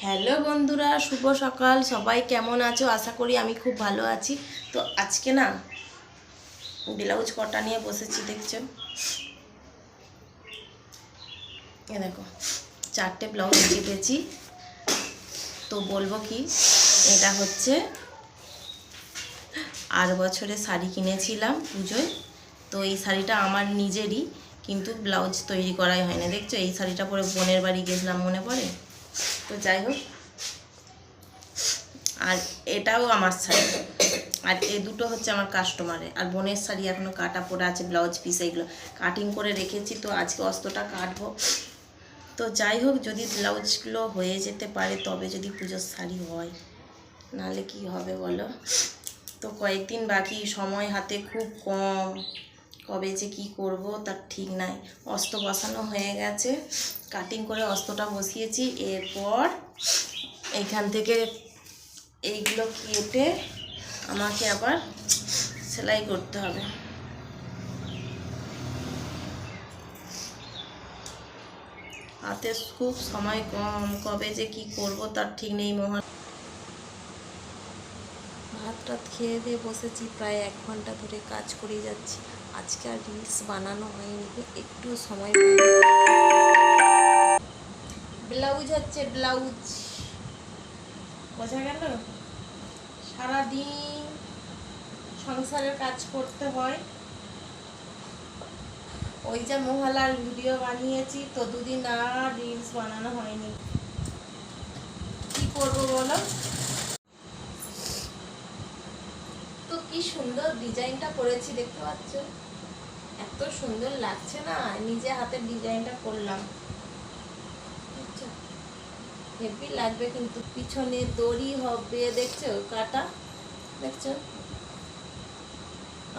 Hello বন্ধুরা, শুভ সকাল। সবাই কেমন আছো? আশা করি আমি খুব ভালো আছি। তো আজকে না ব্লাউজ কটা নিয়ে বসেছি, দেখছো? এ দেখো, 4টে ব্লাউজ কেটেছি। তো বলবো কি, এটা হচ্ছে আর বছরে শাড়ি কিনেছিলাম পুজোয়। তো এই শাড়িটা আমার নিজেরই, কিন্তু ব্লাউজ তৈরি করাই হয় না। দেখছো, এই শাড়িটা পরে বোনের বাড়ি গেছিলাম, মনে পড়ে? তো যাই হোক, আর এটাও আমার শাড়ি, আর এই দুটো হচ্ছে আমার কাস্টমারের। আর বোনের শাড়ি এখনও কাটা পড়ে আছে, ব্লাউজ পিস এইগুলো কাটিং করে রেখেছি। তো আজকে অস্ত্রটা কাটবো। তো যাই হোক, যদি ব্লাউজগুলো হয়ে যেতে পারে তবে যদি পুজোর শাড়ি হয়, নাহলে কি হবে বলো? তো কয়েকদিন বাকি, সময় হাতে খুব কম। কবে যে কি করব তার ঠিক নাই। অস্ত্র বসানো হয়ে গেছে, কাটিং করে অস্ত্রটা বসিয়েছি। এরপর এইখান থেকে এইগুলো কেটে আমাকে আবার সেলাই করতে হবে। হাতে খুব সময় কম, কবে যে কি করব তার ঠিক নেই। ভাত টাত খেয়ে দিয়ে বসেছি, প্রায় 1 ঘন্টা ধরে কাজ করে যাচ্ছি। আজকে আর রিলস বানানো হয়নি, একটু সময় পাই। ব্লাউজ হচ্ছে ব্লাউজ, বোঝা গেল? সারাদিন সংসারের কাজ করতে হয়। ওই যে মহালার ভিডিও বানিয়েছি, তো 2 দিন আর রিলস বানানো হয়নি। কি করবো বলো? তো কি সুন্দর ডিজাইনটা করেছি, দেখতে পাচ্ছ? এত সুন্দর লাগছে না, নিজে হাতের ডিজাইনটা করলাম। হেভি লাগবে কিন্তু। পিছনে দড়ি হবে, দেখছো কাটা? দেখছো?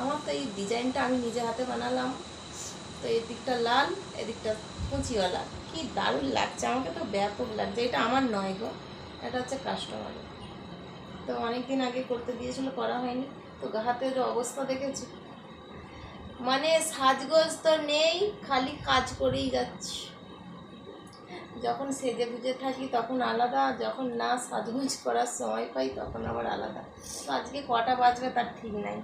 আমার তো এই ডিজাইনটা আমি নিজে হাতে বানালাম। তো এদিকটা লাল, এদিকটা কুচিওয়ালা। কি দারুণ লাগছে, আমাকে তো ব্যাপক লাগছে। এটা আমার নয় গো, এটা হচ্ছে কাস্টমারের। তো অনেকদিন আগে করতে দিয়েছিল, করা হয়নি। তো হাতের অবস্থা দেখেছি, মানে সাজগোজ তো নেই, খালি কাজ করেই যাচ্ছি। যখন সেজে গুজে থাকি তখন আলাদা, যখন না সাজগোজ করার সময় পাই তখন আবার আলাদা। তো আজকে কটা বাজবে তার ঠিক নাই।